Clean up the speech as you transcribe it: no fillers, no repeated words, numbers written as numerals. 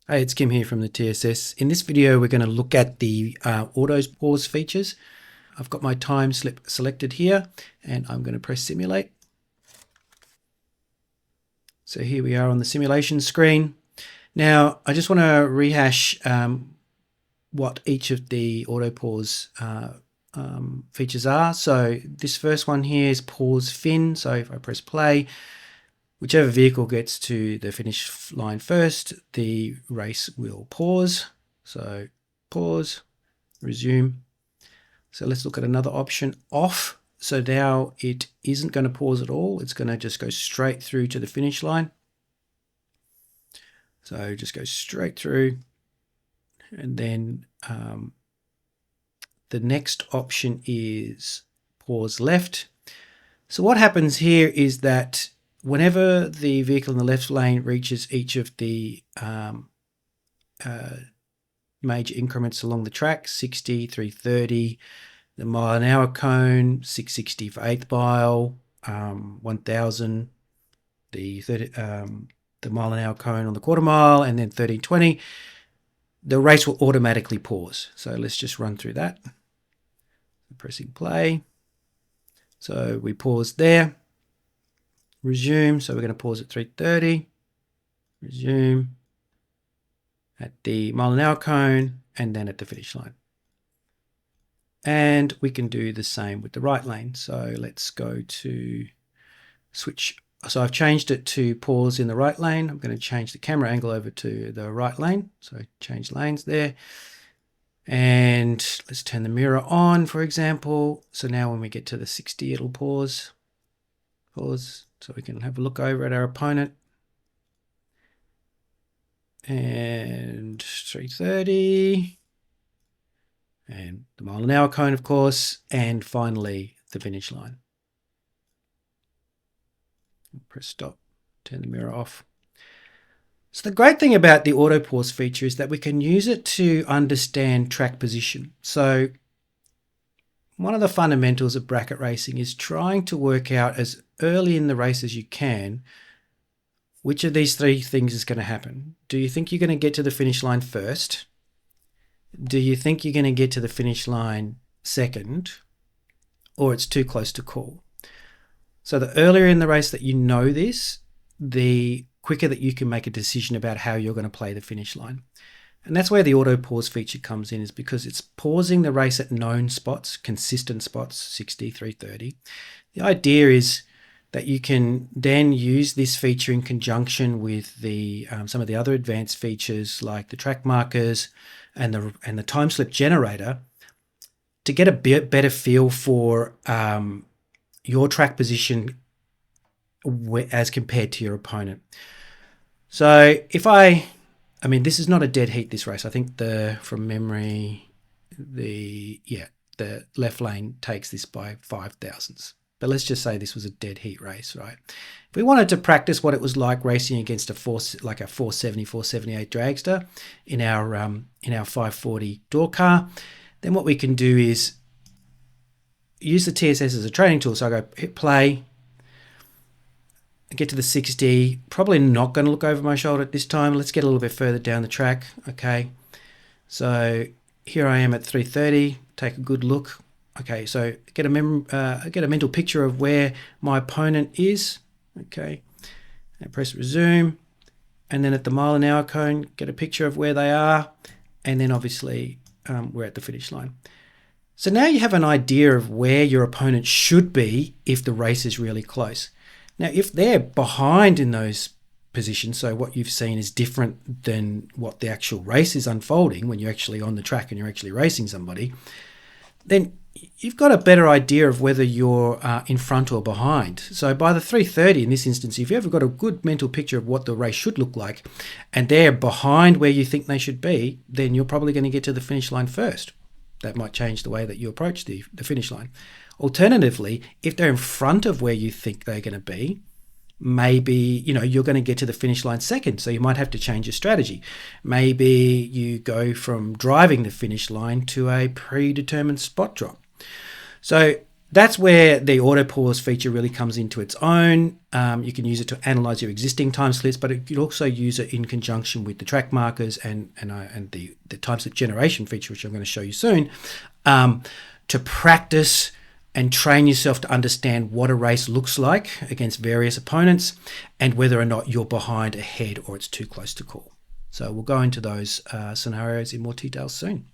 Hey, it's Kim here from the TSS. In this video, we're going to look at the auto pause features. I've got my time slip selected here, and I'm going to press simulate. So here we are on the simulation screen. Now, I just want to rehash what each of the auto pause features are. So this first one here is pause fin. So if I press play, whichever vehicle gets to the finish line first, the race will pause. So pause, resume. So let's look at another option, off. So now it isn't going to pause at all. It's going to just go straight through to the finish line. So just go straight through. And then the next option is pause left. So what happens here is that whenever the vehicle in the left lane reaches each of the major increments along the track, 60, 330, the mile an hour cone, 660 for eighth mile, 1000, the mile an hour cone on the quarter mile, and then 1320, the race will automatically pause. So let's just run through that. Pressing play. So we pause there. Resume, so we're going to pause at 330, resume at the mile an hour cone, and then at the finish line. And we can do the same with the right lane. So let's go to switch. So I've changed it to pause in the right lane. I'm going to change the camera angle over to the right lane. So change lanes there. And let's turn the mirror on, for example. So now when we get to the 60, it'll pause. Pause. So we can have a look over at our opponent. And 330. And the mile an hour cone, of course. And finally, the finish line. Press stop. Turn the mirror off. So the great thing about the auto pause feature is that we can use it to understand track position. So one of the fundamentals of bracket racing is trying to work out as early in the race as you can which of these three things is going to happen. Do you think you're going to get to the finish line first? Do you think you're going to get to the finish line second? Or it's too close to call? So the earlier in the race that you know this, the quicker that you can make a decision about how you're going to play the finish line. And that's where the auto pause feature comes in, is because it's pausing the race at known spots, consistent spots, 60, 330. The idea is that you can then use this feature in conjunction with the some of the other advanced features like the track markers and the time slip generator to get a bit better feel for your track position as compared to your opponent. So if I mean, this is not a dead heat, this race. I think from memory, the left lane takes this by 5 thousandths. But let's just say this was a dead heat race, right? If we wanted to practice what it was like racing against a 470, 478 dragster in our 540 door car, then what we can do is use the TSS as a training tool. So I go hit play, get to the 60, probably not going to look over my shoulder at this time. Let's get a little bit further down the track. Okay, so here I am at 330, take a good look. Okay, so get a mental picture of where my opponent is. Okay, and press resume, and then at the mile an hour cone, get a picture of where they are, and then obviously we're at the finish line. So now you have an idea of where your opponent should be if the race is really close. Now, if they're behind in those positions, so what you've seen is different than what the actual race is unfolding when you're actually on the track and you're actually racing somebody, then you've got a better idea of whether you're in front or behind. So by the 330 in this instance, if you've ever got a good mental picture of what the race should look like and they're behind where you think they should be, then you're probably going to get to the finish line first. That might change the way that you approach the finish line. Alternatively, if they're in front of where you think they're going to be, maybe you're going to get to the finish line second, so you might have to change your strategy. Maybe you go from driving the finish line to a predetermined spot drop. So That's where the auto pause feature really comes into its own. You can use it to analyze your existing time slips, but you can also use it in conjunction with the track markers and the time slip generation feature, which I'm going to show you soon, to practice and train yourself to understand what a race looks like against various opponents and whether or not you're behind, ahead, or it's too close to call. So we'll go into those scenarios in more detail soon.